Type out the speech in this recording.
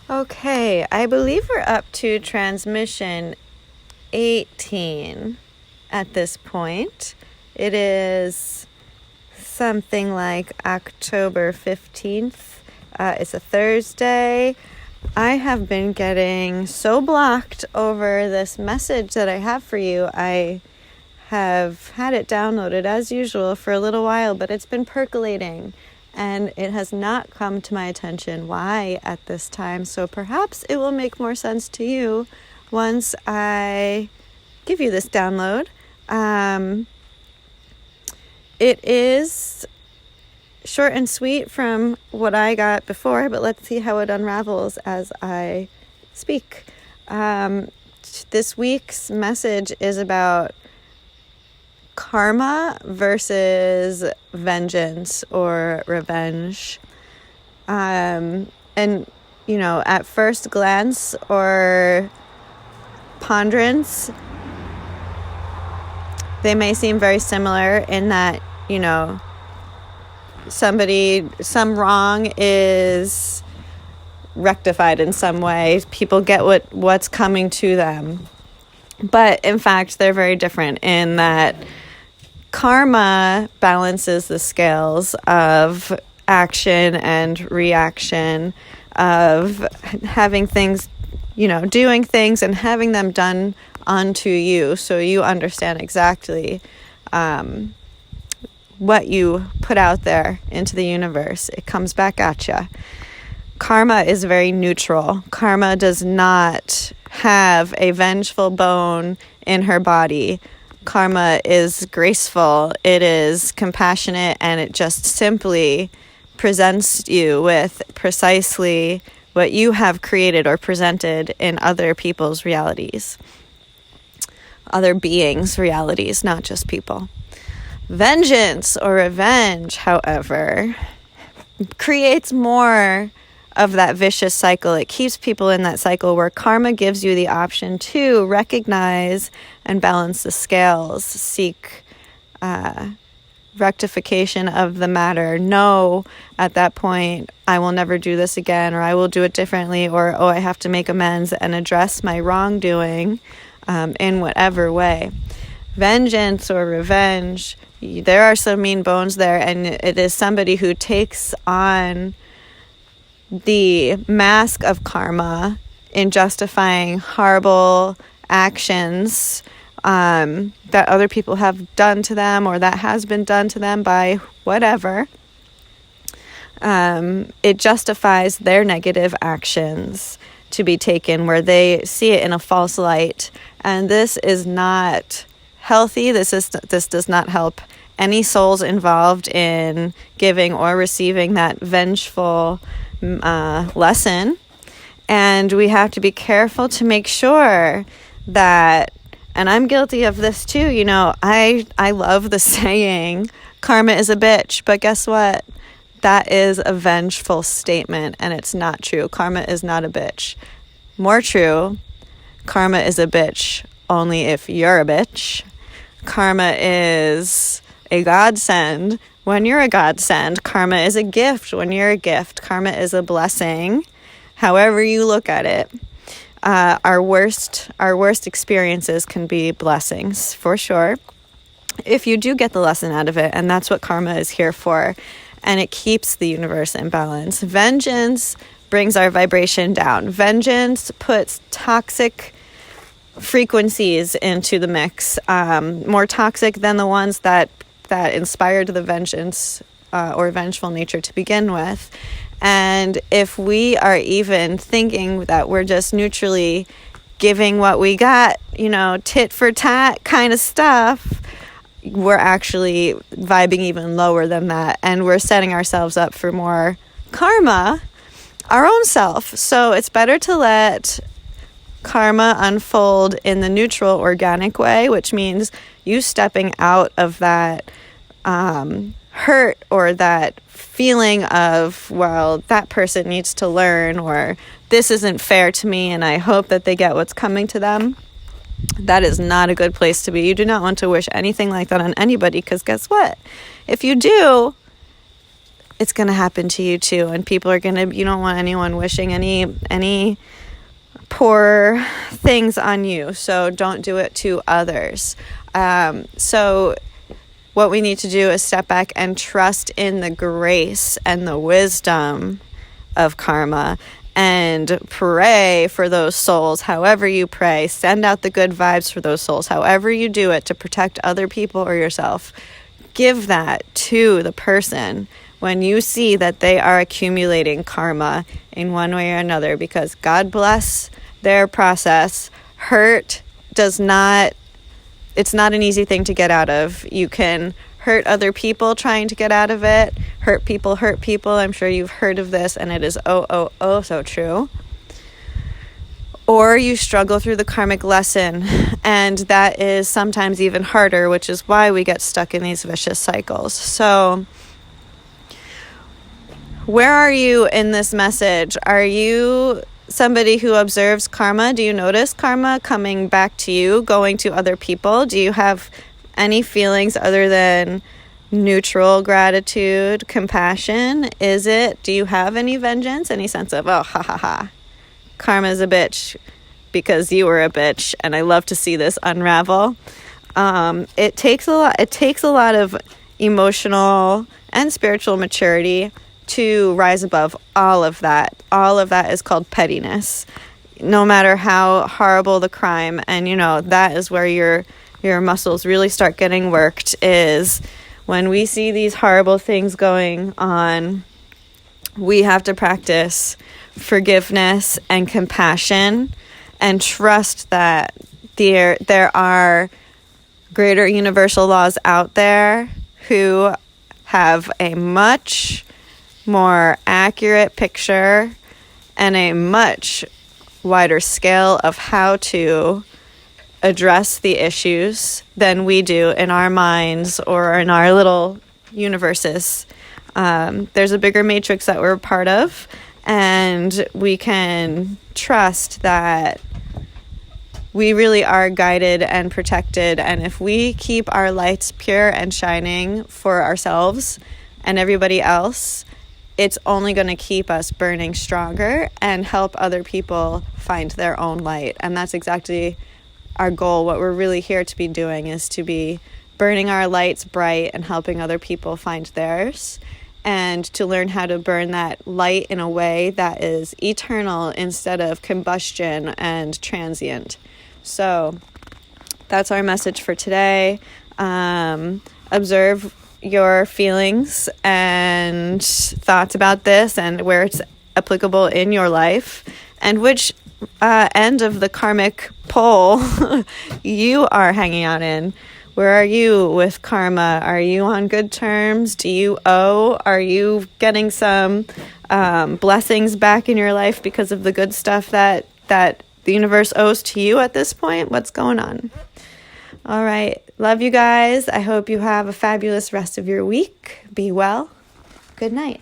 Okay, I believe we're up to transmission 18 at this point. It is something like October 15th. It's a Thursday. I have been getting so blocked over this message that I have for you. I have had it downloaded as usual for a little while, but it's been percolating and it has not come to my attention why at this time. So perhaps it will make more sense to you once I give you this download. It is short and sweet from what I got before, but let's see how it unravels as I speak. This week's message is about karma versus vengeance or revenge. And, at first glance or ponderance, they may seem very similar in that, some wrong is rectified in some way. People get what's coming to them. But in fact, they're very different in that karma balances the scales of action and reaction, of having things, doing things and having them done unto you, so you understand exactly what you put out there into the universe. It comes back at you. Karma is very neutral. Karma does not have a vengeful bone in her body. Karma is graceful, it is compassionate, and it just simply presents you with precisely what you have created or presented in other people's realities, other beings' realities, not just people. Vengeance or revenge, however, creates more of that vicious cycle. It keeps people in that cycle where karma gives you the option to recognize and balance the scales, seek rectification of the matter. No, at that point, I will never do this again, or I will do it differently, or, I have to make amends and address my wrongdoing in whatever way. Vengeance or revenge, there are some mean bones there, and it is somebody who takes on the mask of karma in justifying horrible actions that other people have done to them, or that has been done to them by whatever. It justifies their negative actions to be taken where they see it in a false light, and this is not healthy. This does not help any souls involved in giving or receiving that vengeful lesson. And we have to be careful to make sure that, and I'm guilty of this too, I love the saying, karma is a bitch, but guess what? That is a vengeful statement, and it's not true. Karma is not a bitch. More true, karma is a bitch only if you're a bitch. Karma is a godsend when you're a godsend. Karma is a gift when you're a gift. Karma is a blessing, however you look at it. Our worst experiences can be blessings, for sure, if you do get the lesson out of it, and that's what karma is here for, and it keeps the universe in balance. Vengeance brings our vibration down. Vengeance puts toxic frequencies into the mix, more toxic than the ones that inspired the vengeance or vengeful nature to begin with. And if we are even thinking that we're just neutrally giving what we got, tit for tat kind of stuff, we're actually vibing even lower than that, and we're setting ourselves up for more karma our own self. So it's better to let karma unfold in the neutral, organic way, which means you stepping out of that hurt or that feeling of, well, that person needs to learn, or this isn't fair to me and I hope that they get what's coming to them. That is not a good place to be. You do not want to wish anything like that on anybody, because guess what? If you do, it's going to happen to you too. And people are going to, you don't want anyone wishing any poor things on you. So don't do it to others. So what we need to do is step back and trust in the grace and the wisdom of karma and pray for those souls. However you pray, send out the good vibes for those souls. However you do it to protect other people or yourself, give that to the person when you see that they are accumulating karma in one way or another, because God bless their process. Hurt it's not an easy thing to get out of. You can hurt other people trying to get out of it. Hurt people. I'm sure you've heard of this, and it is so true. Or you struggle through the karmic lesson, and that is sometimes even harder, which is why we get stuck in these vicious cycles. So where are you in this message? Are you somebody who observes karma? Do you notice karma coming back to you, going to other people? Do you have any feelings other than neutral gratitude, compassion? Do you have any vengeance, any sense of, oh, ha, ha, ha, karma's a bitch because you were a bitch, and I love to see this unravel? It takes a lot of emotional and spiritual maturity to rise above all of that. All of that is called pettiness, no matter how horrible the crime. And that is where your muscles really start getting worked, is when we see these horrible things going on. We have to practice forgiveness and compassion and trust that there are greater universal laws out there who have a much more accurate picture and a much wider scale of how to address the issues than we do in our minds or in our little universes. There's a bigger matrix that we're a part of, and we can trust that we really are guided and protected. And if we keep our lights pure and shining for ourselves and everybody else, it's only going to keep us burning stronger and help other people find their own light. And that's exactly our goal. What we're really here to be doing is to be burning our lights bright and helping other people find theirs, and to learn how to burn that light in a way that is eternal instead of combustion and transient. So that's our message for today. Observe your feelings and thoughts about this and where it's applicable in your life, and which end of the karmic pole you are hanging out in. Where are you with karma? Are you on good terms? Do you owe? Are you getting some blessings back in your life because of the good stuff that the universe owes to you at this point? What's going on? All right. Love you guys. I hope you have a fabulous rest of your week. Be well. Good night.